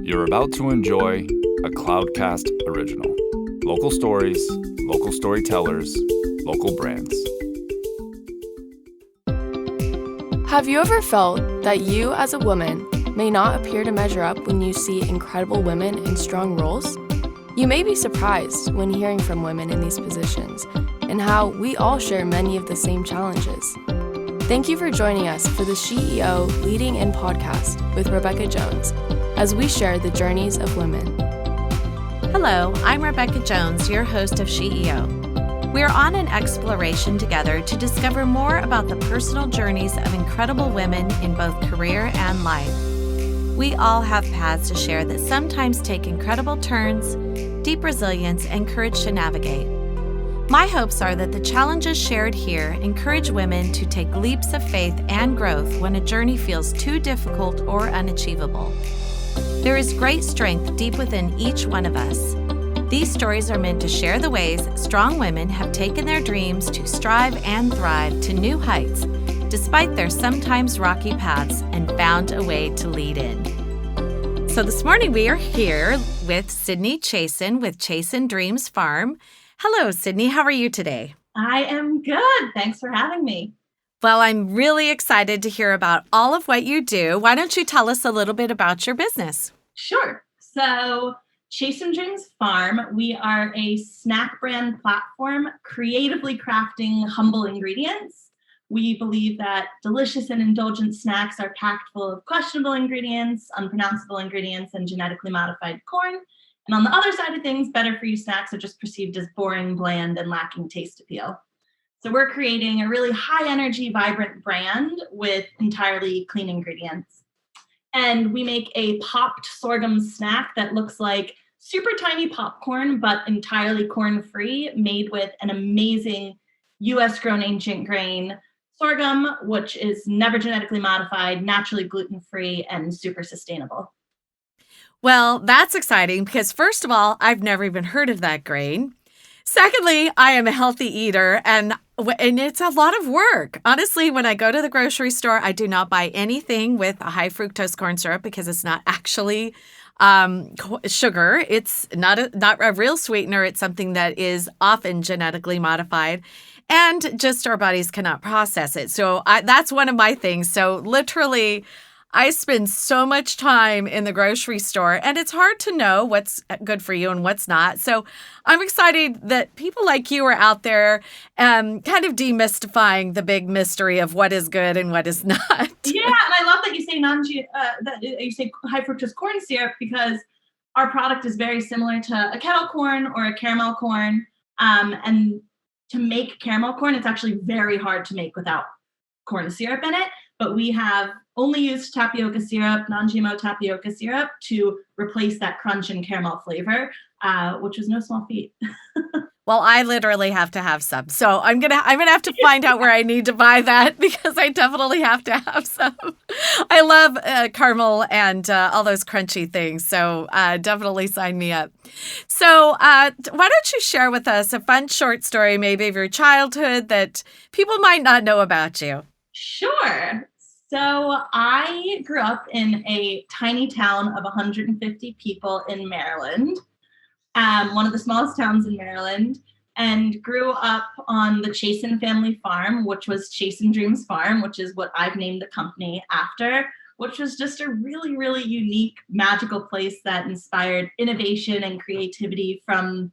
You're about to enjoy a Cloudcast original. Local stories, local storytellers, local brands. Have you ever felt that you as a woman may not appear to measure up when you see incredible women in strong roles? You may be surprised when hearing from women in these positions and how we all share many of the same challenges. Thank you for joining us for the SheEO Lead-In podcast with Rebecca Jones as we share the journeys of women. Hello, I'm Rebecca Jones, your host of SheEO. We're on an exploration together to discover more about the personal journeys of incredible women in both career and life. We all have paths to share that sometimes take incredible turns, deep resilience, and courage to navigate. My hopes are that the challenges shared here encourage women to take leaps of faith and growth when a journey feels too difficult or unachievable. There is great strength deep within each one of us. These stories are meant to share the ways strong women have taken their dreams to strive and thrive to new heights, despite their sometimes rocky paths, and found a way to lead in. So this morning we are here with Sydney Chasin with Chasin Dreams Farm. Hello, Sydney. How are you today? I am good. Thanks for having me. Well, I'm really excited to hear about all of what you do. Why don't you tell us a little bit about your business? Sure. So, Chasin Dreams Farm, we are a snack brand platform creatively crafting humble ingredients. We believe that delicious and indulgent snacks are packed full of questionable ingredients, unpronounceable ingredients, and genetically modified corn. And on the other side of things, better for you snacks are just perceived as boring, bland, and lacking taste appeal. So we're creating a really high energy, vibrant brand with entirely clean ingredients. And we make a popped sorghum snack that looks like super tiny popcorn, but entirely corn-free, made with an amazing US-grown ancient grain sorghum, which is never genetically modified, naturally gluten-free, and super sustainable. Well, that's exciting because first of all, I've never even heard of that grain. Secondly, I am a healthy eater and it's a lot of work. Honestly, when I go to the grocery store, I do not buy anything with a high fructose corn syrup because it's not actually sugar. It's not a real sweetener. It's something that is often genetically modified and just our bodies cannot process it. So that's one of my things. So literally, I spend so much time in the grocery store, and it's hard to know what's good for you and what's not. So I'm excited that people like you are out there kind of demystifying the big mystery of what is good and what is not. Yeah, and I love that you say that you say high fructose corn syrup because our product is very similar to a kettle corn or a caramel corn. And to make caramel corn, it's actually very hard to make without corn syrup in it. But we have only used tapioca syrup, non-GMO tapioca syrup, to replace that crunch and caramel flavor, which was no small feat. Well, I literally have to have some. So I'm gonna have to find out where I need to buy that because I definitely have to have some. I love caramel and all those crunchy things. So definitely sign me up. So why don't you share with us a fun short story maybe of your childhood that people might not know about you? Sure. So I grew up in a tiny town of 150 people in Maryland, one of the smallest towns in Maryland, and grew up on the Chasin family farm, which was Chasin Dreams Farm, which is what I've named the company after, which was just a really, really unique, magical place that inspired innovation and creativity from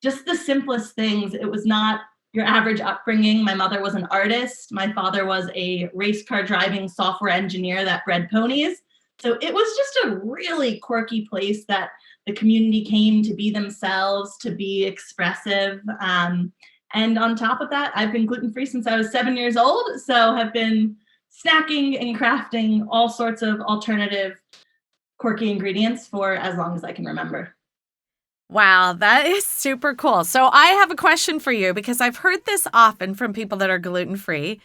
just the simplest things. It was not your average upbringing. My mother was an artist. My father was a race car driving software engineer that bred ponies. So it was just a really quirky place that the community came to be themselves, to be expressive. And on top of that, I've been gluten-free since I was 7 years old. So have been snacking and crafting all sorts of alternative quirky ingredients for as long as I can remember. Wow, that is super cool. So I have a question for you because I've heard this often from people that are gluten-free.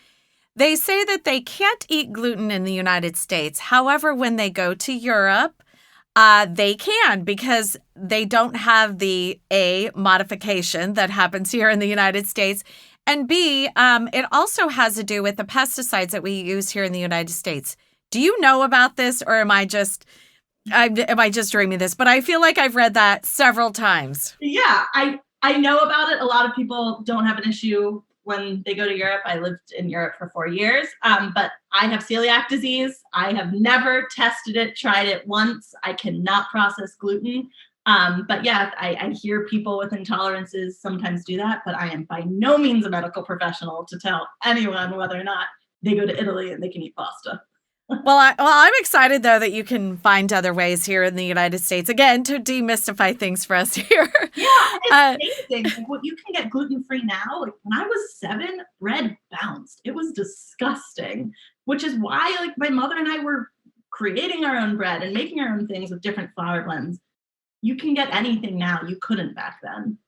They say that they can't eat gluten in the United States. However, when they go to Europe, they can because they don't have the A, modification that happens here in the United States, and B, it also has to do with the pesticides that we use here in the United States. Do you know about this, or am I just Am I just dreaming this? But I feel like I've read that several times. Yeah, I know about it. A lot of people don't have an issue when they go to Europe. I lived in Europe for 4 years, but I have celiac disease. I have never tested it, tried it once. I cannot process gluten. But yeah, I hear people with intolerances sometimes do that, but I am by no means a medical professional to tell anyone whether or not they go to Italy and they can eat pasta. Well, I'm excited, though, that you can find other ways here in the United States, again, to demystify things for us here. Yeah, it's amazing. Like, what you can get gluten-free now. Like, when I was 7, bread bounced. It was disgusting, which is why like my mother and I were creating our own bread and making our own things with different flour blends. You can get anything now you couldn't back then.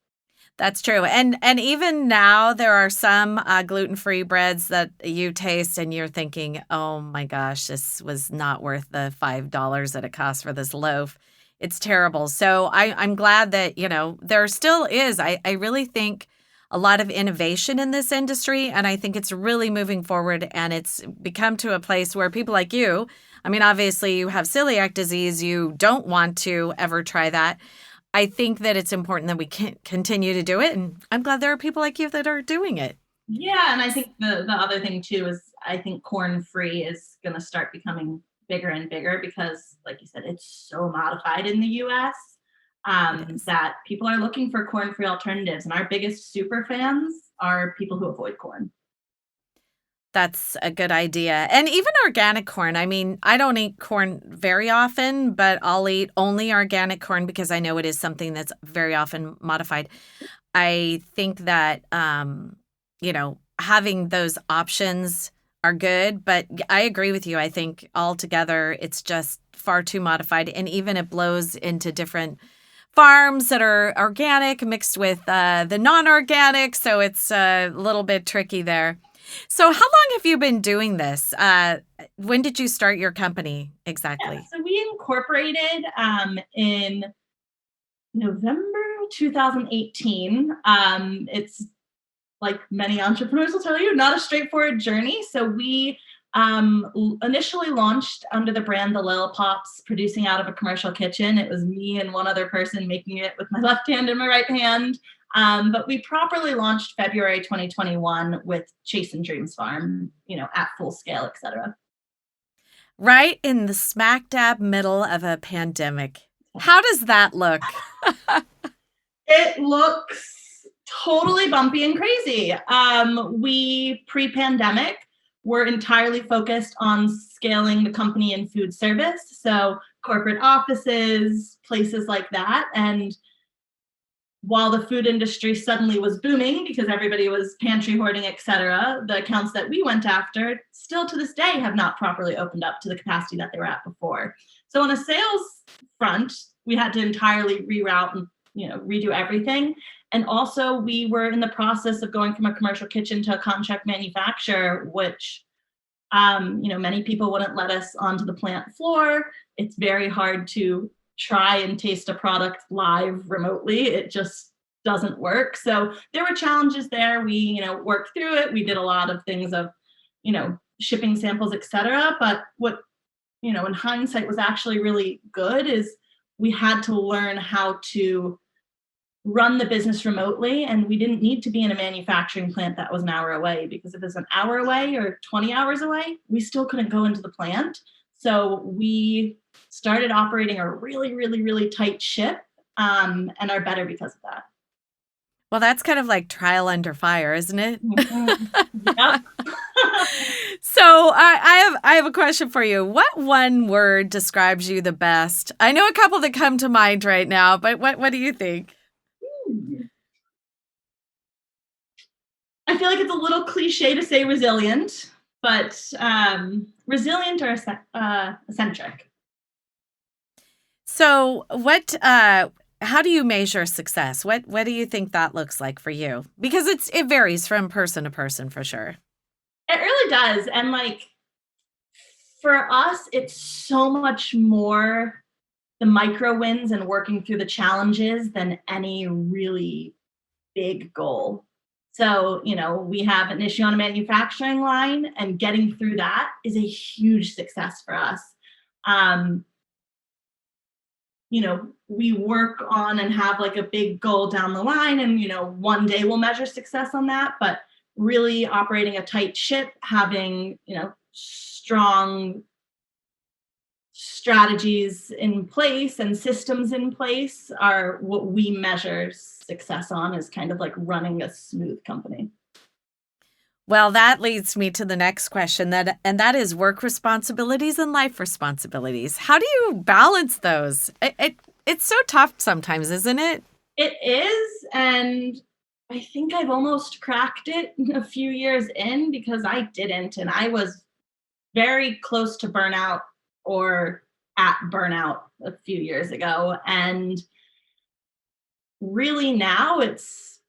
That's true. And even now, there are some gluten-free breads that you taste and you're thinking, oh my gosh, this was not worth the $5 that it costs for this loaf. It's terrible. So I'm glad that, there still is. I really think a lot of innovation in this industry, and I think it's really moving forward, and it's become to a place where people like you, I mean, obviously you have celiac disease, you don't want to ever try that. I think that it's important that we can continue to do it. And I'm glad there are people like you that are doing it. Yeah, and I think the other thing too is I think corn-free is going to start becoming bigger and bigger because, like you said, it's so modified in the US that people are looking for corn-free alternatives. And our biggest super fans are people who avoid corn. That's a good idea. And even organic corn. I mean, I don't eat corn very often, but I'll eat only organic corn because I know it is something that's very often modified. I think that, having those options are good, but I agree with you. I think altogether it's just far too modified. And even it blows into different farms that are organic mixed with the non-organic. So it's a little bit tricky there. So how long have you been doing this? When did you start your company exactly? Yeah, so we incorporated in November 2018. It's like many entrepreneurs will tell you, not a straightforward journey. So we initially launched under the brand The Lil Pops, producing out of a commercial kitchen. It was me and one other person making it with my left hand and my right hand. But we properly launched February 2021 with Chasin Dreams Farm, at full scale, et cetera. Right in the smack dab middle of a pandemic. How does that look? It looks totally bumpy and crazy. We, pre-pandemic, were entirely focused on scaling the company in food service. So corporate offices, places like that. And while the food industry suddenly was booming because everybody was pantry hoarding, et cetera, the accounts that we went after still to this day have not properly opened up to the capacity that they were at before. So on a sales front, we had to entirely reroute and redo everything. And also we were in the process of going from a commercial kitchen to a contract manufacturer, which many people wouldn't let us onto the plant floor. It's very hard to try and taste a product live remotely. It just doesn't work. So there were challenges there. We, worked through it. We did a lot of things of, shipping samples, et cetera. But what, in hindsight was actually really good is we had to learn how to run the business remotely. And we didn't need to be in a manufacturing plant that was an hour away, because if it's an hour away or 20 hours away, we still couldn't go into the plant. So we started operating a really, really, really tight ship and are better because of that. Well, that's kind of like trial under fire, isn't it? Mm-hmm. Yep. So I have a question for you. What one word describes you the best? I know a couple that come to mind right now, but what do you think? I feel like it's a little cliche to say resilient, but resilient or eccentric. So how do you measure success? What do you think that looks like for you? Because it varies from person to person for sure. It really does. And for us, it's so much more the micro wins and working through the challenges than any really big goal. So, we have an issue on a manufacturing line, and getting through that is a huge success for us. we work on and have like a big goal down the line, and one day we'll measure success on that, but really operating a tight ship, having strong strategies in place and systems in place are what we measure success on, is kind of like running a smooth company. Well, that leads me to the next question, and that is work responsibilities and life responsibilities. How do you balance those? It's so tough sometimes, isn't it? It is, and I think I've almost cracked it a few years in, because I didn't, and I was very close to burnout or at burnout a few years ago. And really now it's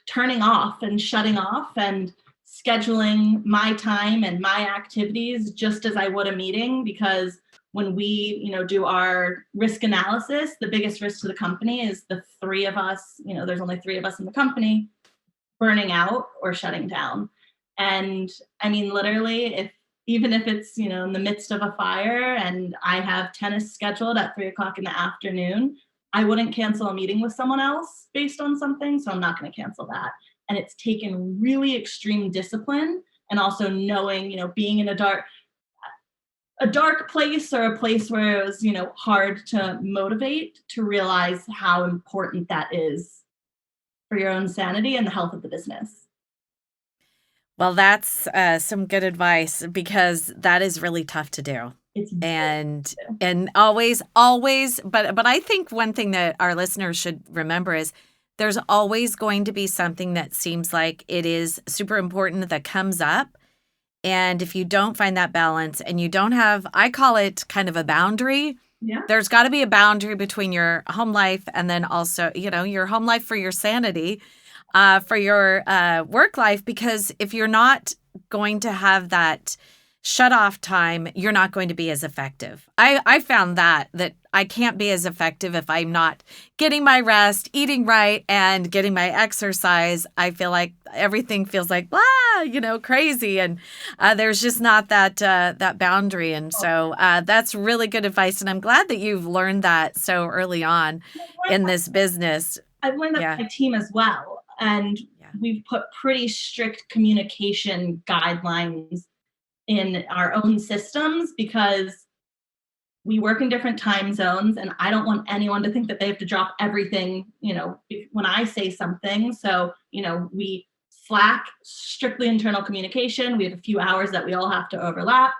turning off and shutting off and scheduling my time and my activities just as I would a meeting, because when we do our risk analysis, the biggest risk to the company is the three of us, there's only three of us in the company, burning out or shutting down. And I mean, literally, even if it's in the midst of a fire and I have tennis scheduled at 3:00 in the afternoon, I wouldn't cancel a meeting with someone else based on something, so I'm not going to cancel that. And it's taken really extreme discipline, and also knowing, being in a dark place, or a place where it was hard to motivate, to realize how important that is for your own sanity and the health of the business. Well, that's some good advice, because that is really tough to do. It's and always, but I think one thing that our listeners should remember is there's always going to be something that seems like it is super important that comes up. And if you don't find that balance, and you don't have, I call it kind of a boundary. Yeah. There's got to be a boundary between your home life and then also, your home life for your sanity, for your work life, because if you're not going to have that shut off time, you're not going to be as effective. I found that I can't be as effective if I'm not getting my rest, eating right, and getting my exercise. I feel like everything feels like, crazy. And there's just not that boundary. And so that's really good advice. And I'm glad that you've learned that so early on in this business. I've learned that with my team as well. And we've put pretty strict communication guidelines in our own systems, because we work in different time zones, and I don't want anyone to think that they have to drop everything, when I say something. So, we Slack, strictly internal communication. We have a few hours that we all have to overlap.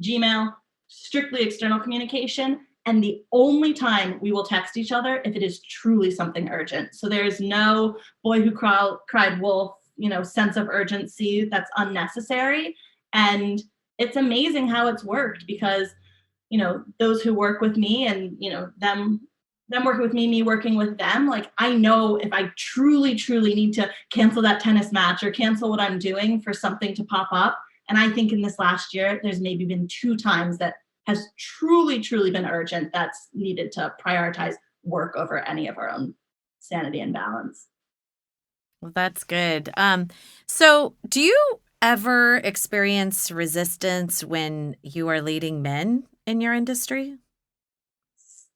Gmail, strictly external communication. And the only time we will text each other if it is truly something urgent. So there's no boy who cried wolf, sense of urgency that's unnecessary. And it's amazing how it's worked, because, those who work with me, and, them working with me working with them, like, I know if I truly, truly need to cancel that tennis match or cancel what I'm doing for something to pop up. And I think in this last year, there's maybe been 2 times that has truly, truly been urgent, that's needed to prioritize work over any of our own sanity and balance. Well, that's good. So do you ever experience resistance when you are leading men in your industry?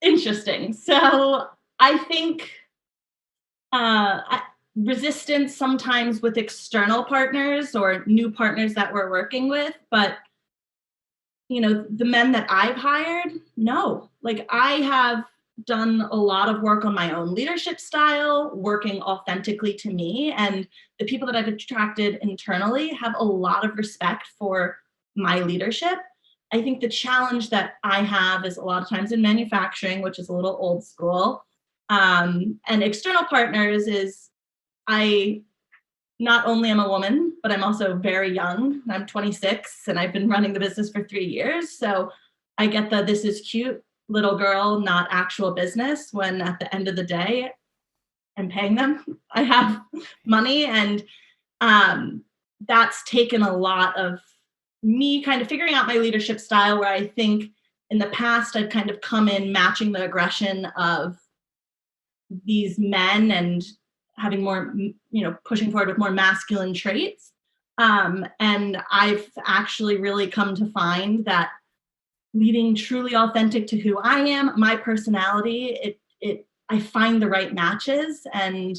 Interesting. So I think resistance sometimes with external partners or new partners that we're working with, but the men that I've hired, no. Like, I have done a lot of work on my own leadership style, working authentically to me, and the people that I've attracted internally have a lot of respect for my leadership. I think the challenge that I have is a lot of times in manufacturing, which is a little old school, and external partners, is I not only am a woman, but I'm also very young. I'm 26 and I've been running the business for 3 years. So I get the this is cute little girl, not actual business, when at the end of the day, I'm paying them. I have money, and that's taken a lot of me kind of figuring out my leadership style, where I think in the past I've kind of come in matching the aggression of these men and having more, pushing forward with more masculine traits. And I've actually really come to find that leading truly authentic to who I am, my personality, I find the right matches, and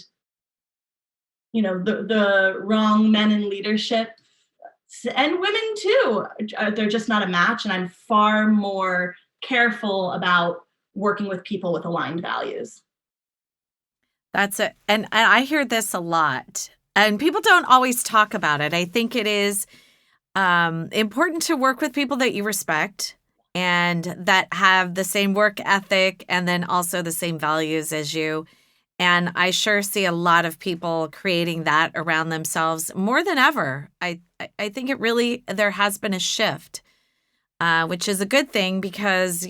the wrong men in leadership and women too, they're just not a match. And I'm far more careful about working with people with aligned values. That's it. And I hear this a lot, and people don't always talk about it. I think it is important to work with people that you respect and that have the same work ethic and then also the same values as you. And I sure see a lot of people creating that around themselves more than ever. I think there has been a shift, which is a good thing because,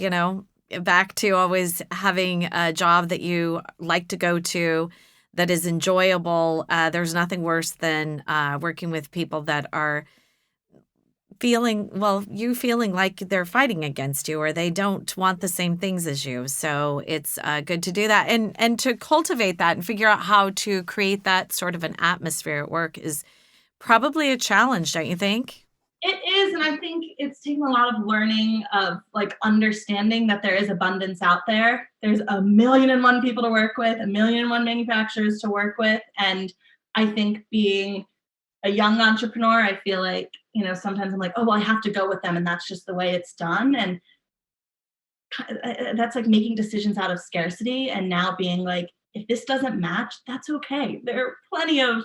back to always having a job that you like to go to that is enjoyable. There's nothing worse than working with people that are feeling like they're fighting against you or they don't want the same things as you. So it's good to do that and to cultivate that and figure out how to create that sort of an atmosphere at work is probably a challenge, don't you think? It is, and I think it's taken a lot of learning of understanding that there is abundance out there. There's 1,000,001 people to work with, 1,000,001 manufacturers to work with, and I think being a young entrepreneur, I feel like, sometimes I'm like, oh, well, I have to go with them, and that's just the way it's done. And that's like making decisions out of scarcity, and now being like, if this doesn't match, that's okay. There are plenty of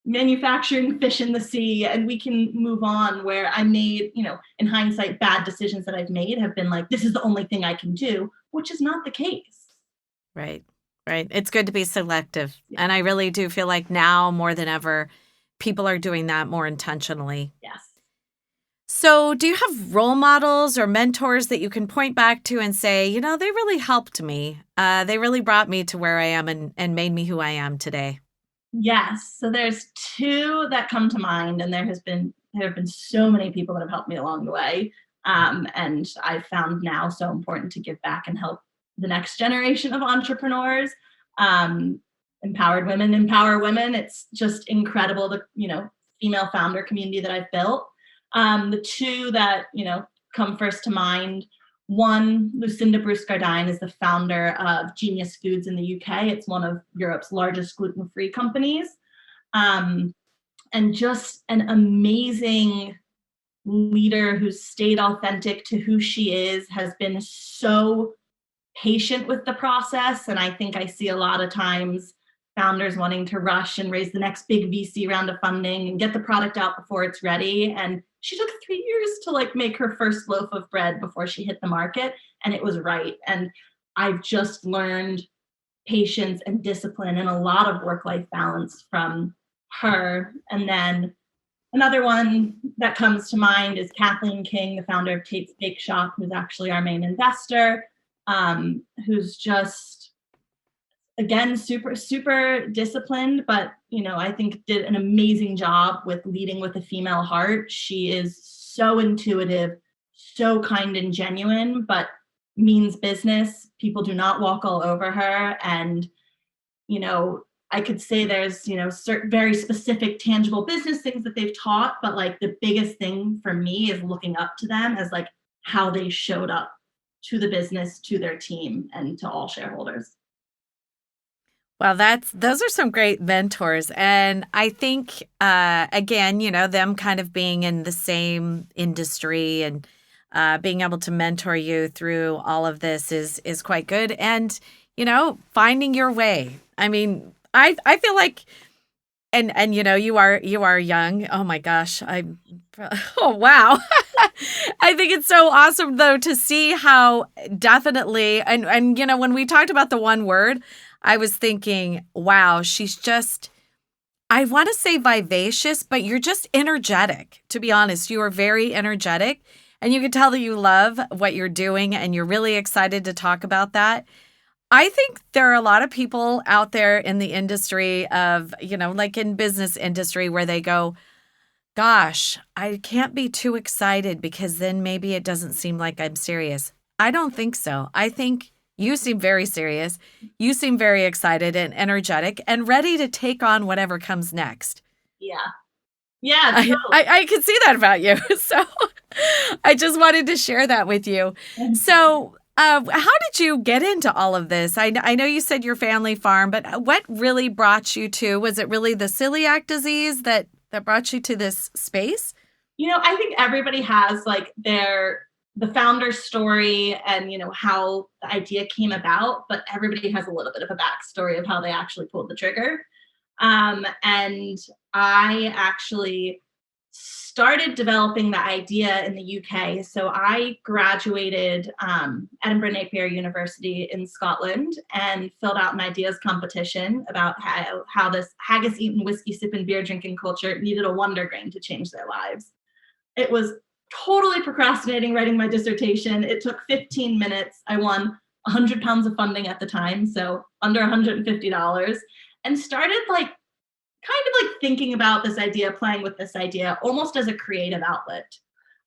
manufacturing fish in the sea, and we can move on. Where I made, in hindsight, bad decisions that I've made have been like, this is the only thing I can do, which is not the case. Right. It's good to be selective. Yeah. And I really do feel like now more than ever, people are doing that more intentionally. Yes. So do you have role models or mentors that you can point back to and say, they really helped me. They really brought me to where I am and made me who I am today? Yes. So there's two that come to mind, and there have been so many people that have helped me along the way. And I've found now so important to give back and help the next generation of entrepreneurs. Empowered women empower women. It's just incredible, the female founder community that I've built. The two that come first to mind. One, Lucinda Bruce-Gardine is the founder of Genius Foods in the UK. It's one of Europe's largest gluten-free companies. And just an amazing leader who's stayed authentic to who she is, has been so patient with the process. And I think I see a lot of times founders wanting to rush and raise the next big VC round of funding and get the product out before it's ready. And she took 3 years to make her first loaf of bread before she hit the market, and it was right. And I've just learned patience and discipline and a lot of work-life balance from her. And then another one that comes to mind is Kathleen King, the founder of Tate's Bake Shop, who's actually our main investor, who's just, again, super, super disciplined, but, I think did an amazing job with leading with a female heart. She is so intuitive, so kind and genuine, but means business. People do not walk all over her. And, I could say there's, certain very specific tangible business things that they've taught, but the biggest thing for me is looking up to them as how they showed up to the business, to their team, and to all shareholders. Well, those are some great mentors. And I think, again, them kind of being in the same industry and being able to mentor you through all of this is quite good. And, finding your way. I mean, I feel like, and you are young. Oh my gosh. Oh, wow. I think it's so awesome though, to see how definitely, and when we talked about the one word, I was thinking, wow, she's just, I want to say vivacious, but you're just energetic. To be honest, you are very energetic, and you can tell that you love what you're doing and you're really excited to talk about that. I think there are a lot of people out there in the industry of, in business industry where they go, gosh, I can't be too excited because then maybe it doesn't seem like I'm serious. I don't think so. I think you seem very serious. You seem very excited and energetic and ready to take on whatever comes next. Yeah. Yeah, I can see that about you. So I just wanted to share that with you. totally. So how did you get into all of this? I know you said your family farm, but what really brought you to, was it really the celiac disease that brought you to this space? I think everybody has like the founder story and how the idea came about, but everybody has a little bit of a backstory of how they actually pulled the trigger. And I actually started developing the idea in the UK. So I graduated Edinburgh Napier University in Scotland and filled out an ideas competition about how this haggis eating, whiskey sipping, beer drinking culture needed a wonder grain to change their lives. It was totally procrastinating writing my dissertation. It took 15 minutes. I won 100 pounds of funding at the time, so under $150, and started thinking about this idea, playing with this idea almost as a creative outlet.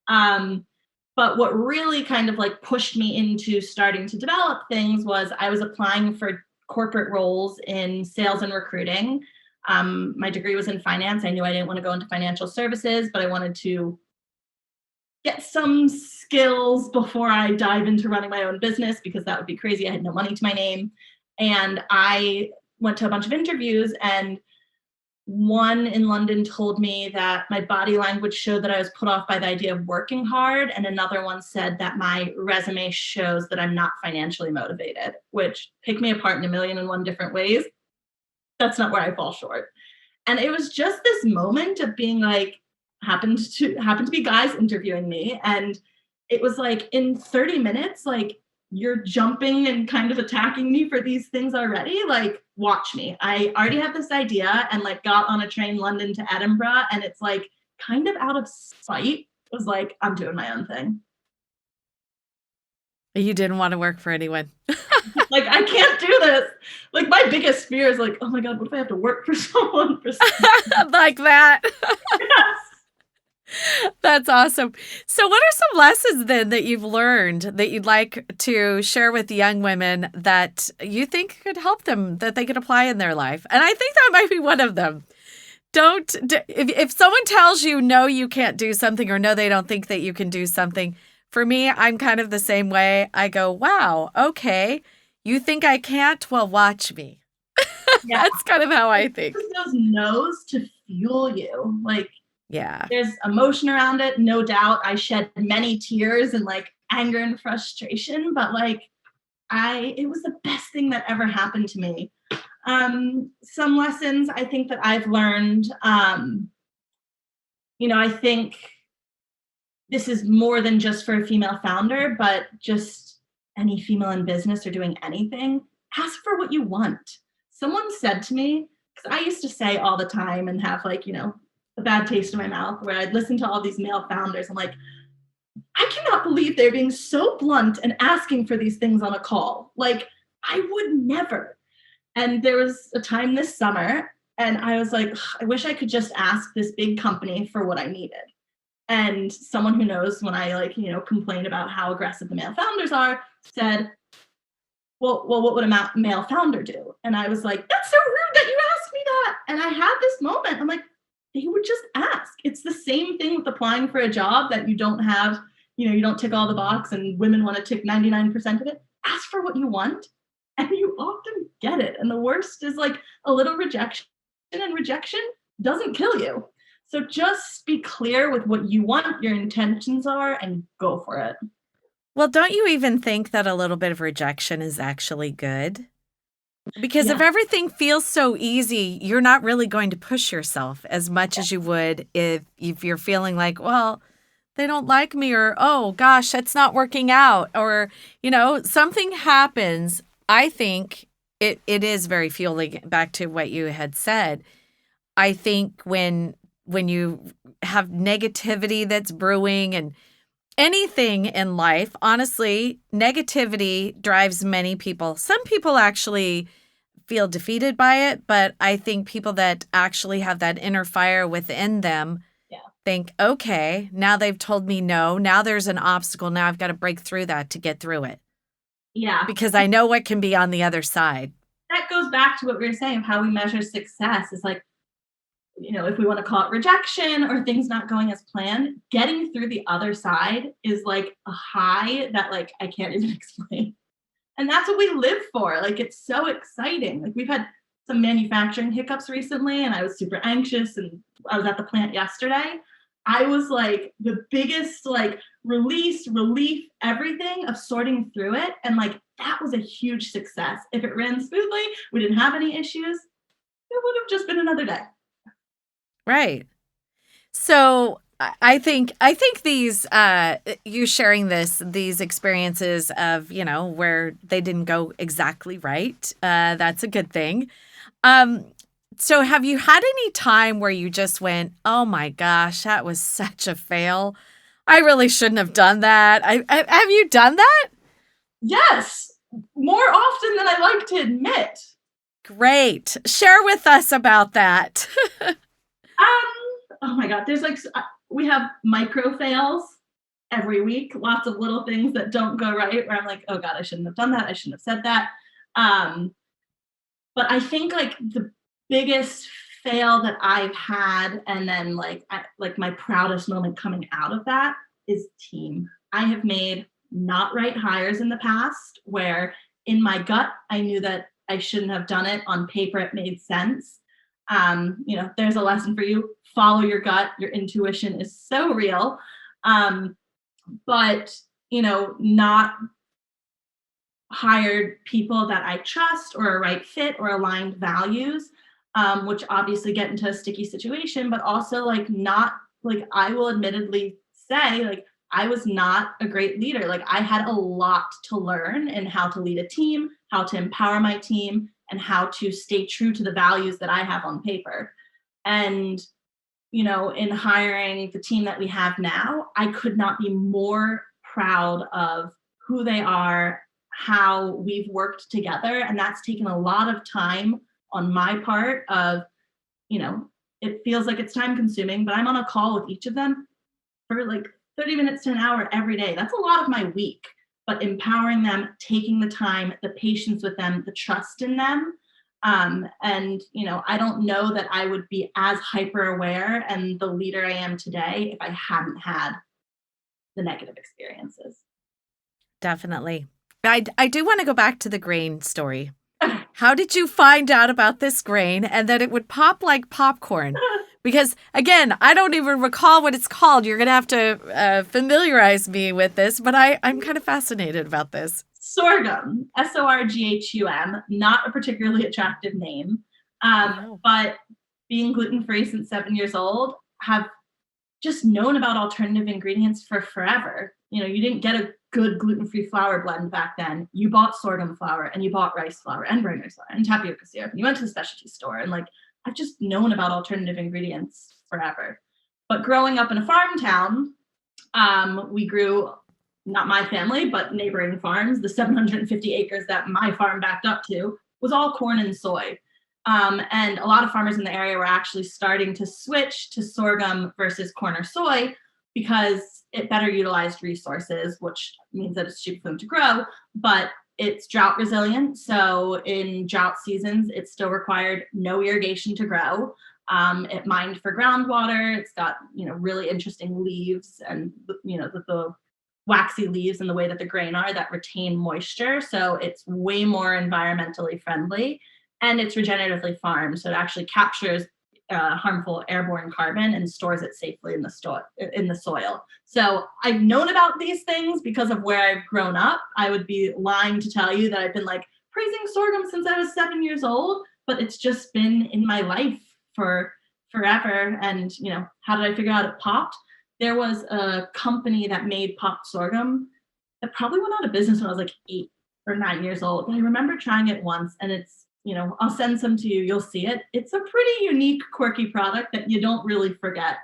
But what really kind of pushed me into starting to develop things was I was applying for corporate roles in sales and recruiting. My degree was in finance. I knew I didn't want to go into financial services, but I wanted to get some skills before I dive into running my own business, because that would be crazy. I had no money to my name. And I went to a bunch of interviews, and one in London told me that my body language showed that I was put off by the idea of working hard. And another one said that my resume shows that I'm not financially motivated, which pick me apart in a million and one different ways. That's not where I fall short. And it was just this moment of being happened to be guys interviewing me. And it was in 30 minutes, you're jumping and kind of attacking me for these things already. Watch me. I already have this idea, and got on a train London to Edinburgh, and it's kind of out of spite was I'm doing my own thing. You didn't want to work for anyone. I can't do this. My biggest fear is oh my God, what if I have to work for someone for like that? Yes. That's awesome. So what are some lessons then that you've learned that you'd like to share with young women that you think could help them, that they could apply in their life? And I think that might be one of them. If someone tells you, no, you can't do something, or no, they don't think that you can do something, for me, I'm kind of the same way. I go, wow, okay, you think I can't? Well, watch me. Yeah. That's kind of how I think. Those no's to fuel you. Yeah. There's emotion around it, no doubt. I shed many tears and anger and frustration, but it was the best thing that ever happened to me. Some lessons I think that I've learned, I think this is more than just for a female founder, but just any female in business or doing anything, ask for what you want. Someone said to me, because I used to say all the time and have a bad taste in my mouth, where I'd listen to all these male founders. I'm I cannot believe they're being so blunt and asking for these things on a call. I would never. And there was a time this summer, and I was I wish I could just ask this big company for what I needed. And someone who knows when I complain about how aggressive the male founders are said, well, what would a male founder do? And I was that's so rude that you asked me that. And I had this moment. I'm they would just ask. It's the same thing with applying for a job that you don't have, you don't tick all the box, and women want to tick 99% of it. Ask for what you want, and you often get it. And the worst is a little rejection, and rejection doesn't kill you. So just be clear with what you want, your intentions are, and go for it. Well, don't you even think that a little bit of rejection is actually good? Because if everything feels so easy, you're not really going to push yourself as much as you would if you're feeling well, they don't like me, or, oh gosh, that's not working out, or, something happens. I think it is very fueling. Back to what you had said. I think when you have negativity that's brewing, and anything in life, honestly, negativity drives many people. Some people actually feel defeated by it, but I think people that actually have that inner fire within them think, okay, now they've told me no. Now there's an obstacle. Now I've got to break through that to get through it. Yeah. Because I know what can be on the other side. That goes back to what we were saying of how we measure success. Is if we want to call it rejection or things not going as planned, getting through the other side is like a high that like I can't even explain. And that's what we live for. Like, it's so exciting. Like, we've had some manufacturing hiccups recently, and I was super anxious, and I was at the plant yesterday. I was like the biggest like relief, everything of sorting through it. And like that was a huge success. If it ran smoothly, we didn't have any issues, it would have just been another day. Right. So I think these you sharing these experiences of, where they didn't go exactly right, that's a good thing. So have you had any time where you just went, oh my gosh, that was such a fail. I really shouldn't have done that. Have you done that? Yes, more often than I like to admit. Great. Share with us about that. Oh my God, there's like, we have micro fails every week, lots of little things that don't go right where I'm like, oh God, I shouldn't have done that. I shouldn't have said that. But I think like the biggest fail that I've had, and then like my proudest moment coming out of that is team. I have made not right hires in the past where in my gut, I knew that I shouldn't have done it. On paper, it made sense. There's a lesson for you. Follow your gut. Your intuition is so real. But, not hired people that I trust or a right fit or aligned values, which obviously get into a sticky situation, but also like not like I will admittedly say like I was not a great leader. Like I had a lot to learn in how to lead a team, how to empower my team, and how to stay true to the values that I have on paper. And, in hiring the team that we have now, I could not be more proud of who they are, how we've worked together. And that's taken a lot of time on my part of, it feels like it's time consuming, but I'm on a call with each of them for like 30 minutes to an hour every day. That's a lot of my week, but empowering them, taking the time, the patience with them, the trust in them. And, I don't know that I would be as hyper aware and the leader I am today if I hadn't had the negative experiences. Definitely. I do want to go back to the grain story. How did you find out about this grain and that it would pop like popcorn? Because, again, I don't even recall what it's called. You're going to have to familiarize me with this, but I'm kind of fascinated about this. Sorghum, Sorghum, not a particularly attractive name, but being gluten-free since 7 years old, have just known about alternative ingredients for forever. You didn't get a good gluten-free flour blend back then. You bought sorghum flour and you bought rice flour and Brenner's flour and tapioca syrup. And you went to the specialty store and like, I've just known about alternative ingredients forever. But growing up in a farm town, we grew, not my family, but neighboring farms, the 750 acres that my farm backed up to was all corn and soy. And a lot of farmers in the area were actually starting to switch to sorghum versus corn or soy because it better utilized resources, which means that it's cheap for them to grow, but it's drought resilient. So in drought seasons, it still required no irrigation to grow. It mined for groundwater. It's got, really interesting leaves and, the waxy leaves and the way that the grain are that retain moisture. So it's way more environmentally friendly and it's regeneratively farmed. So it actually captures harmful airborne carbon and stores it safely in the soil. So I've known about these things because of where I've grown up. I would be lying to tell you that I've been like praising sorghum since I was 7 years old, but it's just been in my life for forever. And, how did I figure out it popped? There was a company that made popped sorghum that probably went out of business when I was like 8 or 9 years old. But I remember trying it once and it's, I'll send some to you. You'll see it. It's a pretty unique, quirky product that you don't really forget.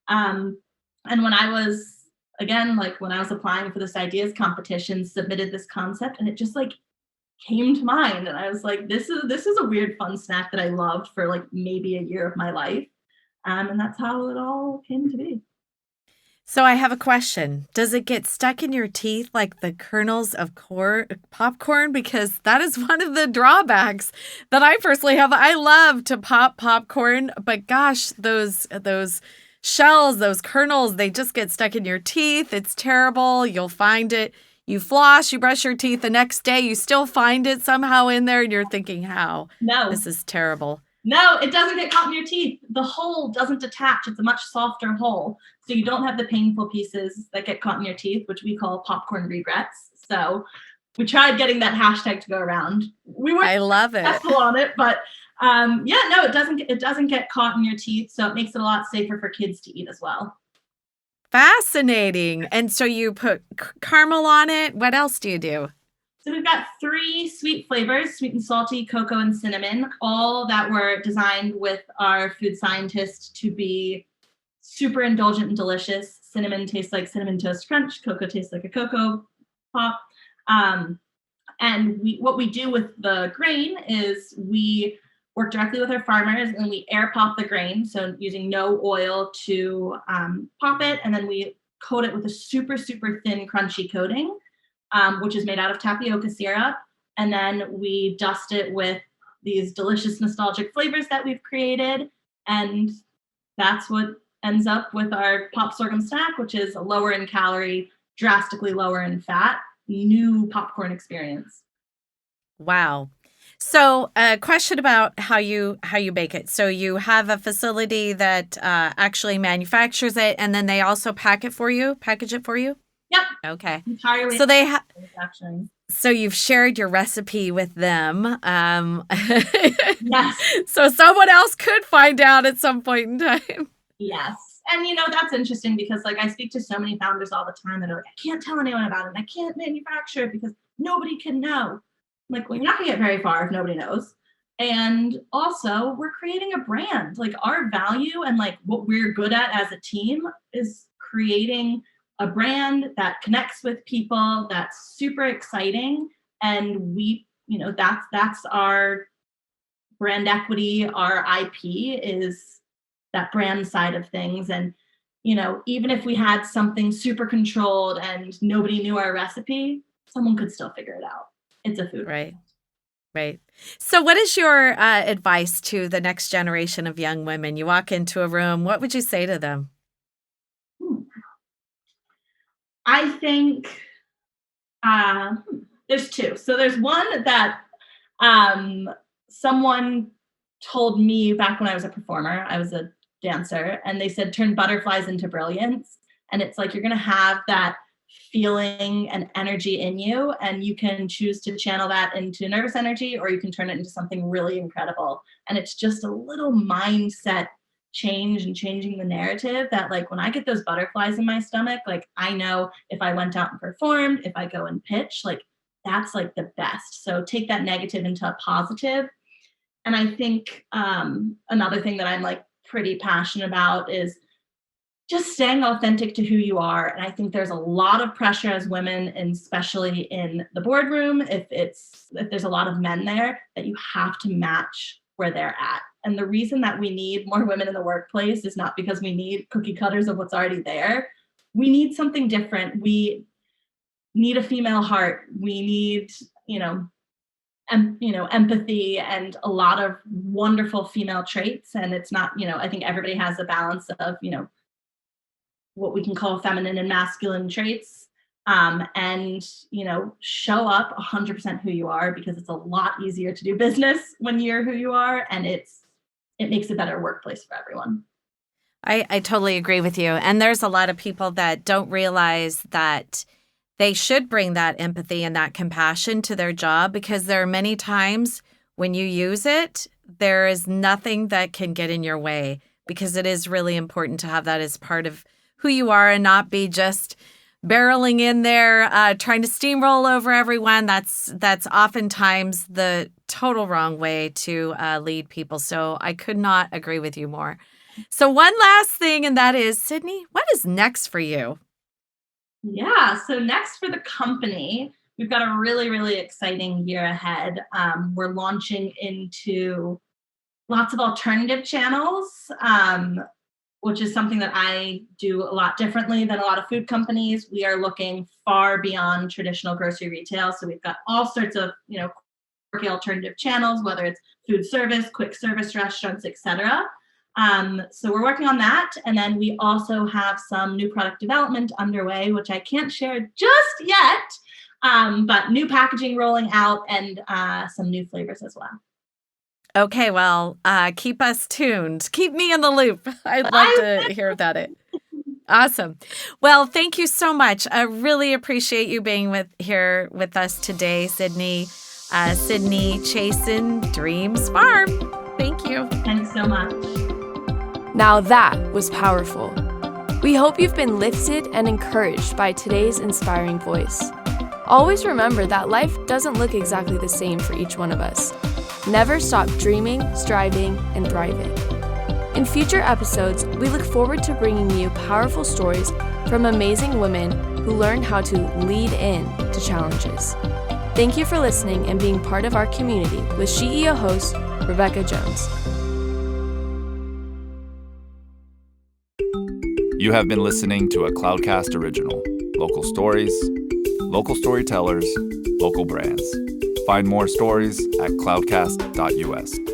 And when I was, when I was applying for this ideas competition, submitted this concept and it just like came to mind. And I was like, this is a weird, fun snack that I loved for like maybe a year of my life. And that's how it all came to be. So I have a question. Does it get stuck in your teeth like the kernels of popcorn? Because that is one of the drawbacks that I personally have. I love to pop popcorn, but gosh, those shells, those kernels, they just get stuck in your teeth. It's terrible. You'll find it. You floss, you brush your teeth the next day, you still find it somehow in there, and you're thinking, how? No. This is terrible. No, it doesn't get caught in your teeth. The hole doesn't detach. It's a much softer hole. So you don't have the painful pieces that get caught in your teeth, which we call popcorn regrets. So we tried getting that hashtag to go around. We weren't I love it. successful on it, but it doesn't get caught in your teeth. So it makes it a lot safer for kids to eat as well. Fascinating. And so you put caramel on it. What else do you do? So we've got 3 sweet flavors, sweet and salty, cocoa, and cinnamon, all that were designed with our food scientist to be super indulgent and delicious. Cinnamon tastes like Cinnamon Toast Crunch. Cocoa tastes like a Cocoa Pop. And what we do with the grain is we work directly with our farmers and we air pop the grain. So using no oil to pop it. And then we coat it with a super, super thin, crunchy coating. Which is made out of tapioca syrup. And then we dust it with these delicious nostalgic flavors that we've created. And that's what ends up with our pop sorghum snack, which is a lower in calorie, drastically lower in fat, new popcorn experience. Wow. So a question about how you bake it. So you have a facility that actually manufactures it, and then they also package it for you? Yep. Okay. Entirely. So they actually. So you've shared your recipe with them. Yes. So someone else could find out at some point in time. Yes. And that's interesting because I speak to so many founders all the time that are like, I can't tell anyone about it. And I can't manufacture it because nobody can know. Well, you're not gonna get very far if nobody knows. And also we're creating a brand. Our value and what we're good at as a team is creating a brand that connects with people, that's super exciting. And we, that's our brand equity, our IP is that brand side of things. And, even if we had something super controlled and nobody knew our recipe, someone could still figure it out. It's a food. Right. So what is your advice to the next generation of young women? You walk into a room, what would you say to them? I think there's 2. So there's one that someone told me back when I was a performer. I was a dancer, and they said, turn butterflies into brilliance. And it's you're going to have that feeling and energy in you, and you can choose to channel that into nervous energy, or you can turn it into something really incredible. And it's just a little mindset change and changing the narrative that when I get those butterflies in my stomach, I know if I went out and performed, if I go and pitch, that's the best. So take that negative into a positive. And I think another thing that I'm pretty passionate about is just staying authentic to who you are. And I think there's a lot of pressure as women, and especially in the boardroom, if there's a lot of men there, that you have to match where they're at. And the reason that we need more women in the workplace is not because we need cookie cutters of what's already there. We need something different. We need a female heart. We need, empathy and a lot of wonderful female traits. And it's not, I think everybody has a balance of, what we can call feminine and masculine traits. And show up 100% who you are, because it's a lot easier to do business when you're who you are, and it makes a better workplace for everyone. I totally agree with you. And there's a lot of people that don't realize that they should bring that empathy and that compassion to their job, because there are many times when you use it, there is nothing that can get in your way, because it is really important to have that as part of who you are and not be just barreling in there, trying to steamroll over everyone. That's oftentimes the total wrong way to lead people. So I could not agree with you more. So one last thing, and that is, Sydney, what is next for you? Yeah, so next for the company, we've got a really, really exciting year ahead. We're launching into lots of alternative channels. which is something that I do a lot differently than a lot of food companies. We are looking far beyond traditional grocery retail. So we've got all sorts of, quirky alternative channels, whether it's food service, quick service restaurants, etc. So we're working on that. And then we also have some new product development underway, which I can't share just yet, but new packaging rolling out and some new flavors as well. Okay, well, keep us tuned. Keep me in the loop. I'd love to hear about it. Awesome. Well, thank you so much. I really appreciate you being here with us today, Sydney. Sydney Chasin Dreams Farm. Thank you. Thanks so much. Now that was powerful. We hope you've been lifted and encouraged by today's inspiring voice. Always remember that life doesn't look exactly the same for each one of us. Never stop dreaming, striving, and thriving. In future episodes, we look forward to bringing you powerful stories from amazing women who learn how to lead in to challenges. Thank you for listening and being part of our community with SheEO host Rebecca Jones. You have been listening to a Cloudcast original. Local stories, local storytellers, local brands. Find more stories at cloudcast.us.